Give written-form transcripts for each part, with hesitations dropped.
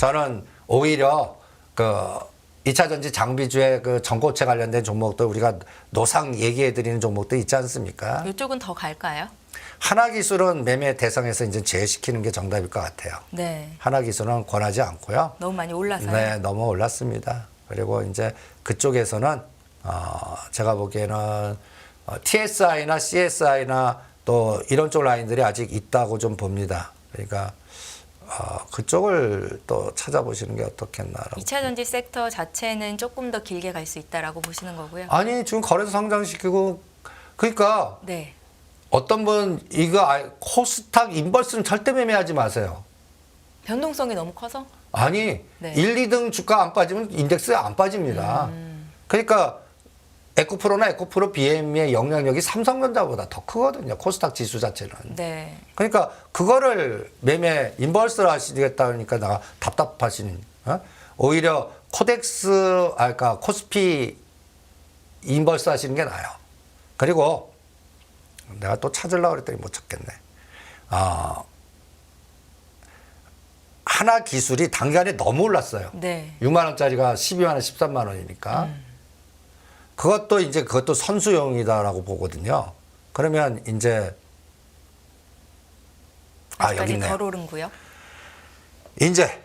저는 오히려 그 2차 전지 장비주의 그 전고체 관련된 종목도 우리가 노상 얘기해 드리는 종목도 있지 않습니까? 이쪽은 더 갈까요? 하나기술은 매매 대상에서 이제 제외시키는 게 정답일 것 같아요. 네. 하나기술은 권하지 않고요. 너무 많이 올라서요. 네, 너무 올랐습니다. 그리고 이제 그쪽에서는 제가 보기에는 TSI나 CSI나 또 이런 쪽 라인들이 아직 있다고 좀 봅니다. 그러니까 그쪽을 또 찾아보시는 게 어떻겠나라고. 2차 전지 섹터 자체는 조금 더 길게 갈 수 있다라고 보시는 거고요. 아니 지금 거래소 상장시키고 그러니까 네. 어떤 분 이거 코스닥 인버스는 절대 매매하지 마세요. 변동성이 너무 커서? 아니 네. 1, 2등 주가 안 빠지면 인덱스 안 빠집니다. 그러니까 에코프로나 에코프로 BM의 영향력이 삼성전자보다 더 크거든요. 코스닥 지수 자체는. 네. 그러니까 그거를 매매 인버스를 하시겠다 그러니까 나 답답하시는. 오히려 코덱스 그러니까 코스피 인버스 하시는 게 나아요. 그리고 내가 또 찾으려고 그랬더니 못 찾겠네. 하나 기술이 단기간에 너무 올랐어요. 네. 6만 원짜리가 12만 원, 13만 원이니까. 그것도 선수용이다라고 보거든요. 그러면 이제 여기 아직까지 있네요. 덜 오른고요. 이제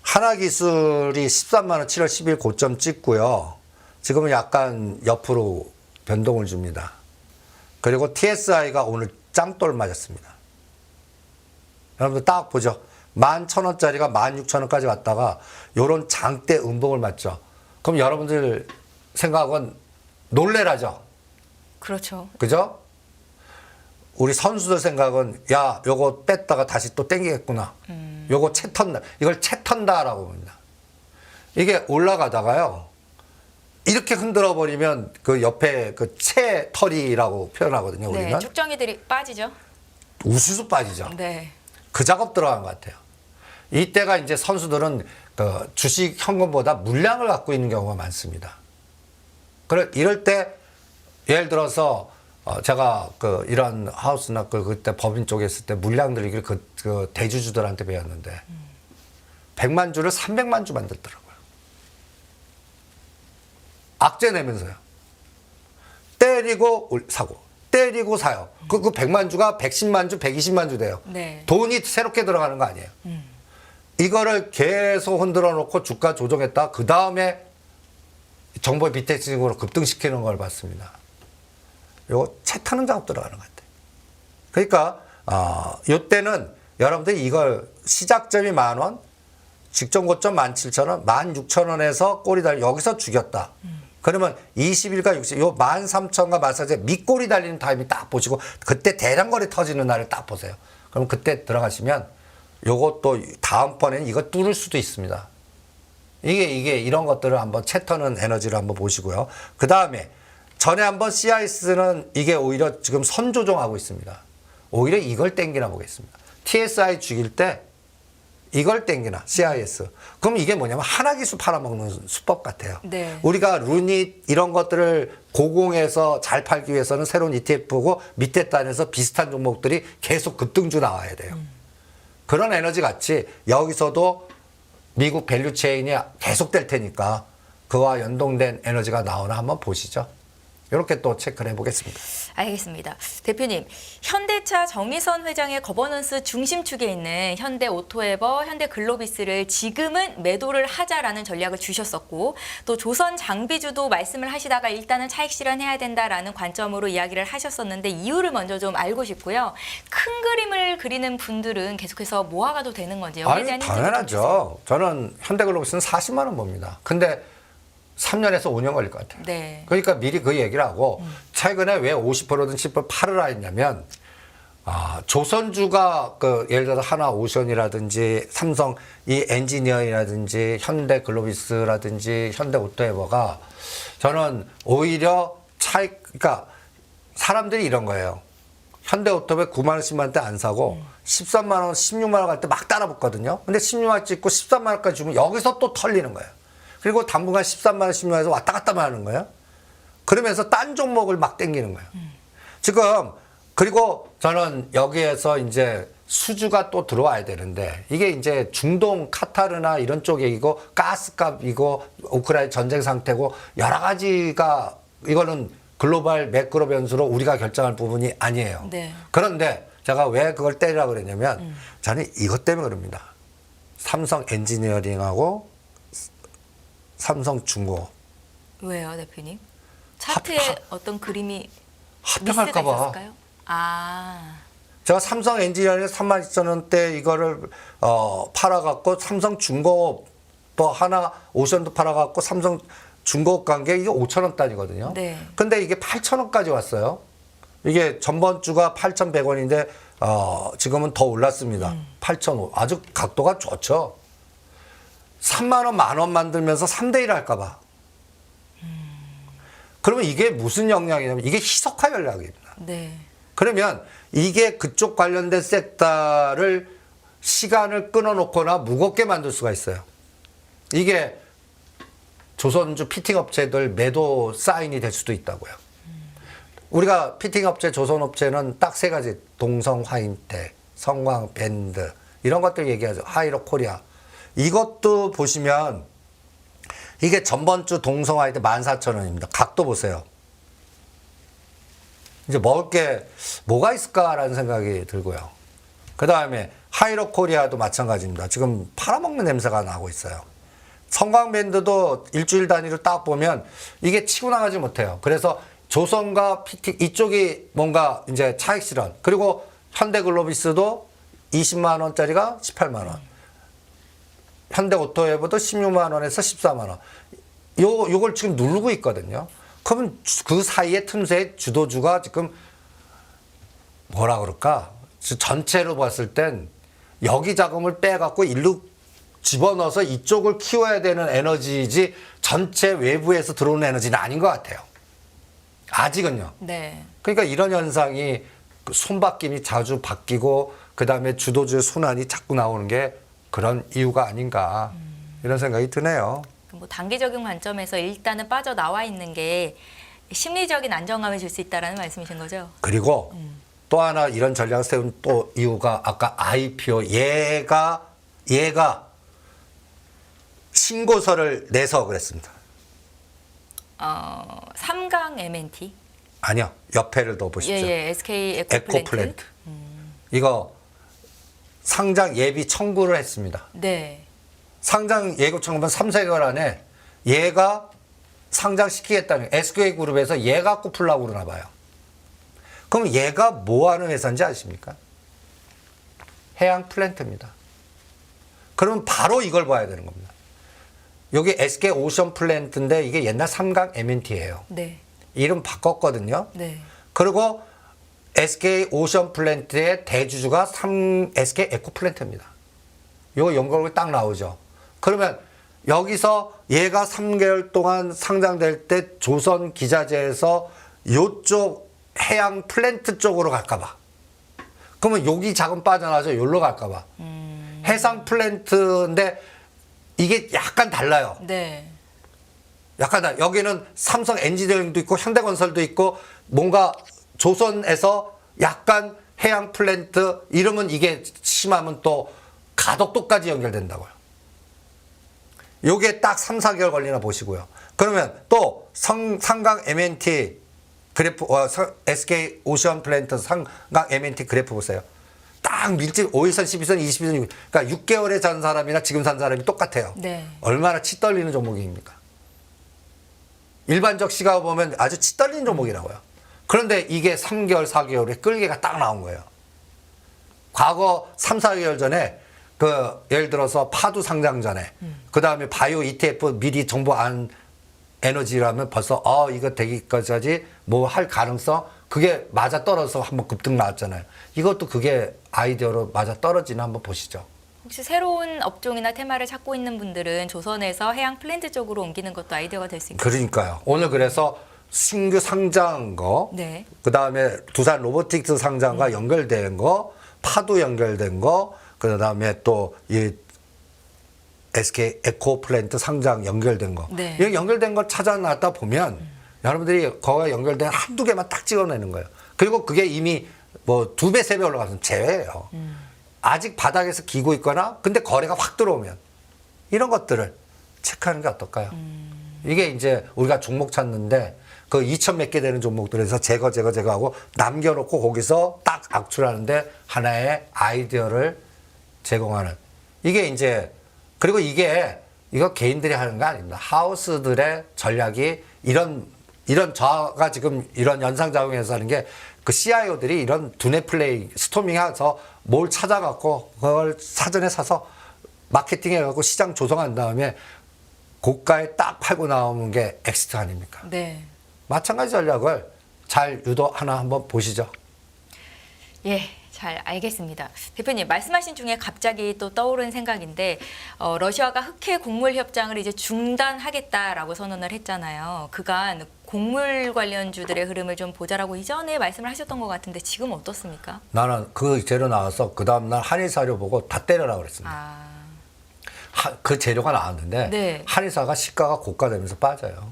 하나기술이 13만 원 7월 10일 고점 찍고요. 지금은 약간 옆으로 변동을 줍니다. 그리고 TSI가 오늘 짱돌 맞았습니다. 여러분들 딱 보죠. 11,000원짜리가 16,000원까지 갔다가 요런 장대 음봉을 맞죠. 그럼 여러분들 생각은 놀래라죠. 그렇죠. 그죠? 우리 선수들 생각은 야 요거 뺐다가 다시 또 땡기겠구나. 요거 채 턴다. 이걸 채 턴다라고 봅니다. 이게 올라가다가요. 이렇게 흔들어 버리면 그 옆에 그 채 털이라고 표현하거든요. 네. 우리는. 축정이들이 빠지죠. 우수수 빠지죠. 네. 그 작업 들어간 것 같아요. 이때가 이제 선수들은 그 주식 현금보다 물량을 갖고 있는 경우가 많습니다. 그래 이럴 때 예를 들어서 제가 그 이런 하우스나 그때 법인 쪽에 있을 때 물량 들이기를 그 대주주들한테 배웠는데 100만 주를 300만 주 만들더라고요. 악재 내면서요. 때리고 사고, 때리고 사요. 그 100만 주가 110만 주, 120만 주 돼요. 네. 돈이 새롭게 들어가는 거 아니에요. 이거를 계속 흔들어 놓고 주가 조정했다. 그 다음에 정보 비대칭으로 급등시키는 걸 봤습니다. 요거 채 타는 작업 들어가는 것 같아요. 그러니까 요때는 여러분들이 이걸 시작점이 10,000원, 직전 고점 17,000원, 16,000원에서 꼬리 달리 여기서 죽였다. 그러면 20일과 60일 요 13,000과 14,000 밑꼬리 달리는 타임이 딱 보시고 그때 대량 거래 터지는 날을 딱 보세요. 그럼 그때 들어가시면 요것도 다음번에는 이거 뚫을 수도 있습니다. 이게 이런 것들을 한번 채 터는 에너지를 한번 보시고요. 그 다음에 전에 한번 CIS는 이게 오히려 지금 선조정하고 있습니다. 오히려 이걸 땡기나 보겠습니다. TSI 죽일 때 이걸 땡기나 CIS. 그럼 이게 뭐냐면 하나기수 팔아먹는 수법 같아요. 네. 우리가 루닛 이런 것들을 고공해서 잘 팔기 위해서는 새로운 ETF고 밑에 단에서 비슷한 종목들이 계속 급등주 나와야 돼요. 그런 에너지 같이 여기서도 미국 밸류체인이 계속될 테니까 그와 연동된 에너지가 나오나 한번 보시죠. 이렇게 또 체크를 해보겠습니다. 알겠습니다. 대표님, 현대차 정의선 회장의 거버넌스 중심축에 있는 현대오토에버, 현대글로비스를 지금은 매도를 하자라는 전략을 주셨었고 또 조선 장비주도 말씀을 하시다가 일단은 차익 실현해야 된다라는 관점으로 이야기를 하셨었는데 이유를 먼저 좀 알고 싶고요. 큰 그림을 그리는 분들은 계속해서 모아가도 되는 건지 여기에 대한 힌트 좀 주세요. 당연하죠. 저는 현대글로비스는 40만 원 봅니다. 근데 3년에서 5년 걸릴 것 같아요. 네. 그러니까 미리 그 얘기를 하고 최근에 왜 50%든 10% 팔으라 했냐면 조선주가 그 예를 들어서 하나오션이라든지 삼성 이 엔지니어링이라든지 현대글로비스라든지 현대오토에버가 저는 오히려 그러니까 사람들이 이런 거예요. 현대오토에버 9만 원, 10만 원대 안 사고 13만 원, 16만 원 갈 때 막 따라 붙거든요. 근데 16만 원 찍고 13만 원까지 주면 여기서 또 털리는 거예요. 그리고 당분간 13만 원, 16만 원에서 왔다 갔다 하는 거예요. 그러면서 딴 종목을 막 땡기는 거예요. 지금 그리고 저는 여기에서 이제 수주가 또 들어와야 되는데 이게 이제 중동 카타르나 이런 쪽이고 가스값이고 우크라이나 전쟁 상태고 여러 가지가 이거는 글로벌 매크로 변수로 우리가 결정할 부분이 아니에요. 네. 그런데 제가 왜 그걸 때리라고 그랬냐면 저는 이것 때문에 그럽니다. 삼성 엔지니어링하고 삼성 중공업 왜요, 대표님? 차트에 어떤 그림이 합병할까 봐. 있었을까요? 아, 제가 삼성 엔지니어링 32,000원대 이거를 팔아갖고 삼성 중공업 또 하나 오션도 팔아갖고 삼성 중공업 간 게 이게 5,000원단이거든요. 네. 근데 이게 8,000원까지 왔어요. 이게 전번 주가 8,100원인데 지금은 더 올랐습니다. 8,500원. 아주 각도가 좋죠. 3만 원, 만 원 만들면서 3대 1 할까 봐. 그러면 이게 무슨 영향이냐면 이게 희석화 전략입니다. 네. 그러면 이게 그쪽 관련된 섹터를 시간을 끊어놓거나 무겁게 만들 수가 있어요. 이게 조선주 피팅 업체들 매도 사인이 될 수도 있다고요. 우리가 피팅 업체, 조선 업체는 딱 세 가지. 동성 화인택, 성광 밴드 이런 것들 얘기하죠. 하이로 코리아. 이것도 보시면 이게 전번 주 동성 화인택 14,000원입니다. 각도 보세요. 이제 먹을 게 뭐가 있을까라는 생각이 들고요. 그 다음에 하이로 코리아도 마찬가지입니다. 지금 팔아먹는 냄새가 나고 있어요. 성광밴드도 일주일 단위로 딱 보면 이게 치고 나가지 못해요. 그래서 조선과 PT 이쪽이 뭔가 이제 차익 실현. 그리고 현대글로비스도 20만 원짜리가 18만 원. 현대오토웨버도 16만 원에서 14만 원. 요걸 지금 누르고 있거든요. 그러면 그 사이에 틈새에 주도주가 지금 뭐라 그럴까? 전체로 봤을 땐 여기 자금을 빼갖고 일로 집어넣어서 이쪽을 키워야 되는 에너지이지 전체 외부에서 들어오는 에너지는 아닌 것 같아요. 아직은요. 네. 그러니까 이런 현상이 손바뀜이 자주 바뀌고 그다음에 주도주의 순환이 자꾸 나오는 게 그런 이유가 아닌가 이런 생각이 드네요. 뭐 단기적인 관점에서 일단은 빠져나와 있는 게 심리적인 안정감을 줄 수 있다라는 말씀이신 거죠? 그리고 또 하나 이런 전략을 세운 또 이유가 아까 IPO 얘가 신고서를 내서 그랬습니다. 삼강 M&T. 아니요. 옆에를 더 보십시오. 예, SK 에코플랜트. 이거 상장 예비 청구를 했습니다. 네. 상장 예고 청구면 3-4개월 안에 얘가 상장시키겠다는 SK그룹에서 얘 갖고 풀라고 그러나 봐요. 그럼 얘가 뭐 하는 회사인지 아십니까? 해양 플랜트입니다. 그러면 바로 이걸 봐야 되는 겁니다. 여기 SK 오션 플랜트인데 이게 옛날 삼강 M&T예요. 네. 이름 바꿨거든요. 네. 그리고 SK 오션 플랜트의 대주주가 SK 에코 플랜트입니다. 요거 연결이 딱 나오죠. 그러면 여기서 얘가 3개월 동안 상장될 때 조선 기자재에서 요쪽 해양 플랜트 쪽으로 갈까봐. 그러면 여기 자금 빠져나와서 여기로 갈까봐. 해상 플랜트인데 이게 약간 달라요. 네. 약간 달라요. 여기는 삼성 엔지니어링도 있고 현대건설도 있고 뭔가 조선에서 약간 해양 플랜트 이러면 이게 심하면 또 가덕도까지 연결된다고요. 요게 딱 3-4개월 걸리나 보시고요. 그러면 또 상강 M&T 그래프, SK 오션 플랜트 상강 M&T 그래프 보세요. 딱 밀집 5일선, 12선, 22선, 그러니까 6개월에 산 사람이나 지금 산 사람이 똑같아요. 네. 얼마나 치 떨리는 종목입니까? 일반적 시각을 보면 아주 치 떨리는 종목이라고요. 그런데 이게 3개월, 4개월에 끌개가 딱 나온 거예요. 과거 3-4개월 전에 예를 들어서 파도 상장 전에 그 다음에 바이오 ETF 미리 정보 안 에너지라면 벌써 이거 되기까지 뭐 할 가능성 그게 맞아 떨어져서 한번 급등 나왔잖아요. 이것도 그게 아이디어로 맞아 떨어지나 한번 보시죠. 혹시 새로운 업종이나 테마를 찾고 있는 분들은 조선에서 해양 플랜트 쪽으로 옮기는 것도 아이디어가 될 수 있겠죠. 그러니까요. 오늘 그래서 신규 상장한 거, 네. 그 다음에 두산 로보틱스 상장과 연결된 거, 파도 연결된 거, 그 다음에 또 이 SK 에코플랜트 상장 연결된 거. 네. 이 연결된 걸 찾아놨다 보면 여러분들이 거기에 연결된 한두 개만 딱 찍어내는 거예요. 그리고 그게 이미 뭐 2배, 3배 올라가서 제외예요. 아직 바닥에서 기고 있거나 근데 거래가 확 들어오면 이런 것들을 체크하는 게 어떨까요? 이게 이제 우리가 종목 찾는데 그 2천 몇 개 되는 종목들에서 제거하고 남겨놓고 거기서 딱 악출하는데 하나의 아이디어를 제공하는 이게 이제 그리고 이거 개인들이 하는 거 아닙니다. 하우스들의 전략이 이런 저가 지금 이런 연상작용에서 하는 게 그 CIO들이 이런 두뇌 플레이 스토밍해서 뭘 찾아갖고 그걸 사전에 사서 마케팅해갖고 시장 조성한 다음에 고가에 딱 팔고 나오는 게 엑시트 아닙니까? 네. 마찬가지 전략을 잘 유도하나 한번 보시죠. 예, 잘 알겠습니다. 대표님 말씀하신 중에 갑자기 또 떠오른 생각인데 러시아가 흑해 곡물 협정을 이제 중단하겠다라고 선언을 했잖아요. 그간 곡물 관련주들의 흐름을 좀 보자라고 이전에 말씀을 하셨던 것 같은데 지금 어떻습니까? 나는 그 재료 나와서 그 다음날 한의사료 보고 다 때려라 그랬습니다. 아, 그 재료가 나왔는데 네. 한의사가 시가가 고가되면서 빠져요.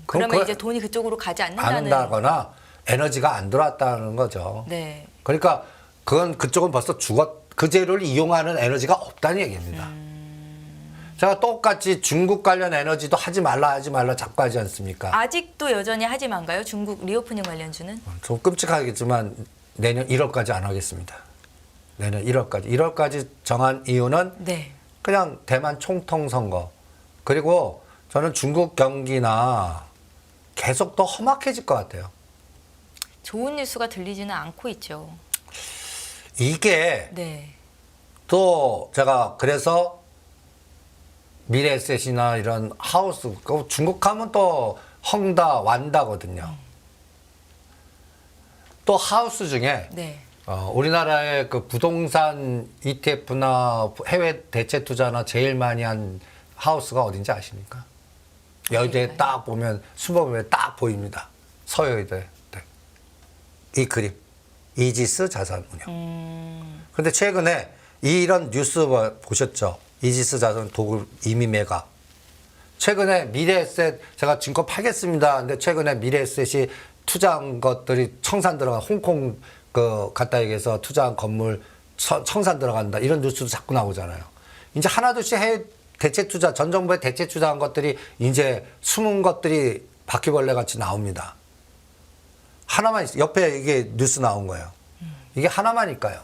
그러면 이제 돈이 그쪽으로 가지 안 않는다는. 한다거나 에너지가 안 들어왔다는 거죠. 네. 그러니까 그쪽은 벌써 그 재료를 이용하는 에너지가 없다는 얘기입니다. 제가 똑같이 중국 관련 에너지도 하지 말라 자꾸 하지 않습니까? 아직도 여전히 하지 만가요? 중국 리오프닝 관련주는? 좀 끔찍하겠지만 내년 1월까지 안 하겠습니다. 내년 1월까지. 1월까지 정한 이유는 네. 그냥 대만 총통 선거. 그리고 저는 중국 경기나 계속 더 험악해질 것 같아요. 좋은 뉴스가 들리지는 않고 있죠. 이게 네. 또 제가 그래서 미래에셋이나 이런 하우스, 중국 하면 또 헝다, 완다거든요. 또 하우스 중에 네. 우리나라의 그 부동산 ETF나 해외 대체 투자나 제일 많이 한 하우스가 어딘지 아십니까? 여의도에 딱 보면 수법에 딱 보입니다. 서여의도에. 네. 이 그림. 이지스 자산운용. 그런데 최근에 이런 뉴스 보셨죠? 이지스 자산 도굴 이미 매각. 최근에 미래에셋 제가 증권 팔겠습니다. 근데 최근에 미래에셋이 투자한 것들이 청산 들어간 홍콩 갔다 얘기해서 투자한 건물 청산 들어간다. 이런 뉴스도 자꾸 나오잖아요. 이제 하나둘씩 해외 대체 투자, 전 정부의 대체 투자한 것들이 이제 숨은 것들이 바퀴벌레 같이 나옵니다. 하나만 옆에 이게 뉴스 나온 거예요. 이게 하나만일까요?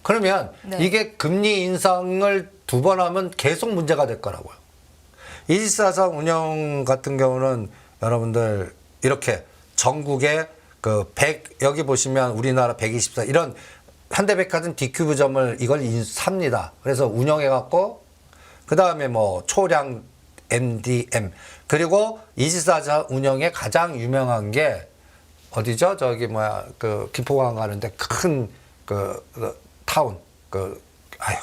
그러면 네. 이게 금리 인상을 2번 하면 계속 문제가 될 거라고요. 이지스자산 운용 같은 경우는 여러분들 이렇게 전국에 여기 보시면 우리나라 124 이런 현대백화점 D큐브점을 이걸 삽니다. 그래서 운영해갖고 그 다음에 뭐 초량 MDM 그리고 이지스자산 운영에 가장 유명한 게 어디죠? 저기 김포공항 가는데 큰 타운 아유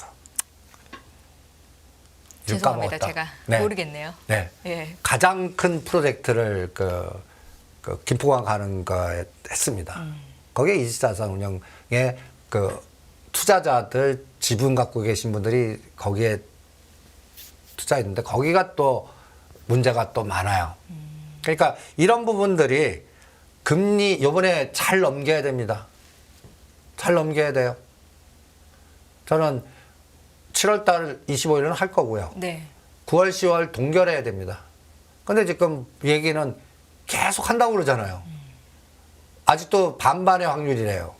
죄송합니다. 제가 모르겠네요. 네. 예. 가장 큰 프로젝트를 김포공항 가는 거에 했습니다. 거기에 이지스자산 운영에 투자자들 지분 갖고 계신 분들이 거기에 투자했는데 거기가 또 문제가 또 많아요. 그러니까 이런 부분들이 금리 요번에 잘 넘겨야 됩니다. 잘 넘겨야 돼요. 저는 7월달 25일은 할 거고요. 네. 9월, 10월 동결해야 됩니다. 근데 지금 얘기는 계속 한다고 그러잖아요. 아직도 반반의 확률이래요.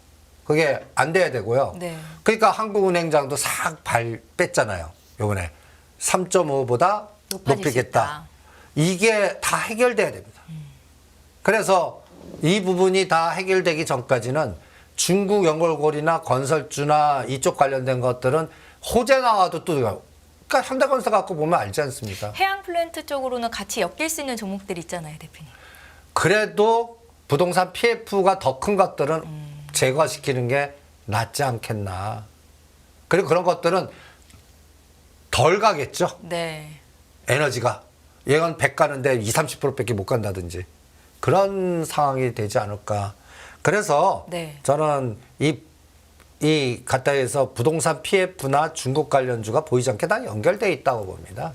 그게 안 돼야 되고요. 네. 그러니까 한국은행장도 싹 뺐잖아요. 요번에 3.5보다 높이겠다. 이게 다 해결돼야 됩니다. 그래서 이 부분이 다 해결되기 전까지는 중국 연골고리나 건설주나 이쪽 관련된 것들은 호재 나와도 또 그러니까 현대건설 갖고 보면 알지 않습니까? 해양 플랜트 쪽으로는 같이 엮일 수 있는 종목들 있잖아요, 대표님. 그래도 부동산 PF가 더 큰 것들은 제거시키는 게 낫지 않겠나. 그리고 그런 것들은 덜 가겠죠. 네. 에너지가. 얘는 100 가는데 20, 30%밖에 못 간다든지. 그런 상황이 되지 않을까. 그래서 네. 저는 이 가까이에서 부동산 PF나 중국 관련주가 보이지 않게 다 연결되어 있다고 봅니다.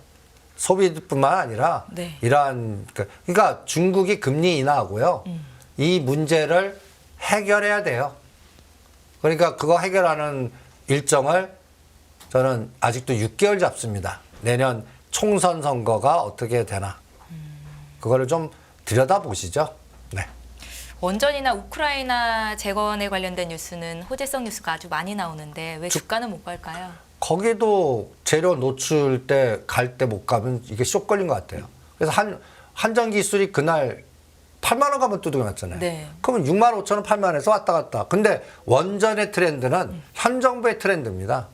소비뿐만 아니라 네. 이러한 그러니까 중국이 금리 인하하고요. 이 문제를 해결해야 돼요. 그러니까 그거 해결하는 일정을 저는 아직도 6개월 잡습니다. 내년 총선 선거가 어떻게 되나. 그거를 좀 들여다보시죠. 네. 원전이나 우크라이나 재건에 관련된 뉴스는 호재성 뉴스가 아주 많이 나오는데 왜 주가는 못 갈까요? 거기도 재료 노출 때 갈 때 못 가면 이게 쇼 걸린 것 같아요. 그래서 한전 기술이 그날 8만 원 가면 두들겨 맞잖아요. 네. 그러면 6만 5천 원, 8만 원에서 왔다 갔다. 근데 원전의 트렌드는 현 정부의 트렌드입니다.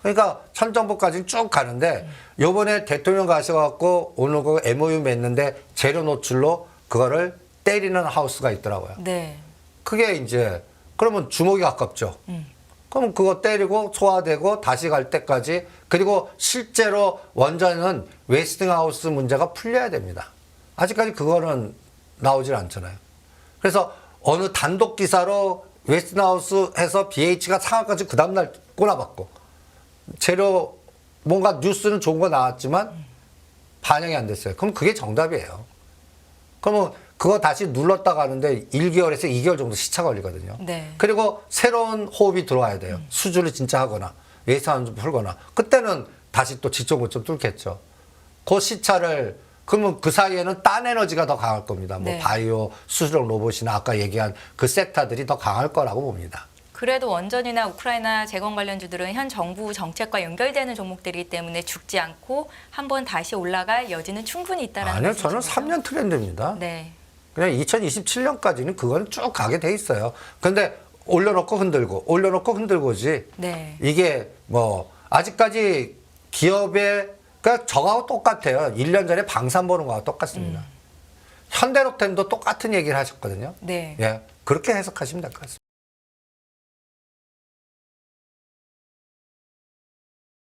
그러니까 현 정부까지는 쭉 가는데 요번에 대통령 가셔갖고 오늘 그 MOU 맺는데 재료 노출로 그거를 때리는 하우스가 있더라고요. 네. 그게 이제 그러면 주목이 가깝죠. 그럼 그거 때리고 소화되고 다시 갈 때까지 그리고 실제로 원전은 웨스팅하우스 문제가 풀려야 됩니다. 아직까지 그거는 나오질 않잖아요. 그래서 어느 단독 기사로 웨스팅하우스 해서 BH가 상한까지 그 다음날 꼬나봤고 재료 뭔가 뉴스는 좋은 거 나왔지만 반영이 안 됐어요. 그럼 그게 정답이에요. 그러면 그거 다시 눌렀다 가는데 1개월에서 2개월 정도 시차 걸리거든요. 네. 그리고 새로운 호흡이 들어와야 돼요. 수주를 진짜 하거나 예산 좀 풀거나 그때는 다시 또 직접 고점 뚫겠죠. 그 시차를 그러면 그 사이에는 딴 에너지가 더 강할 겁니다. 뭐 네. 바이오, 수주력 로봇이나 아까 얘기한 그 섹터들이 더 강할 거라고 봅니다. 그래도 원전이나 우크라이나 재건 관련주들은 현 정부 정책과 연결되는 종목들이기 때문에 죽지 않고 한번 다시 올라갈 여지는 충분히 있다라는 아니요, 저는 말씀이시죠? 3년 트렌드입니다. 네. 그냥 2027년까지는 그건 쭉 가게 돼 있어요. 근데 올려놓고 흔들고 올려놓고 흔들고지. 네. 이게 뭐 아직까지 기업의 그러니까 저하고 똑같아요. 1년 전에 방산 보는 거하고 똑같습니다. 현대로템도 똑같은 얘기를 하셨거든요. 네. 예, 그렇게 해석하시면 될 것 같습니다.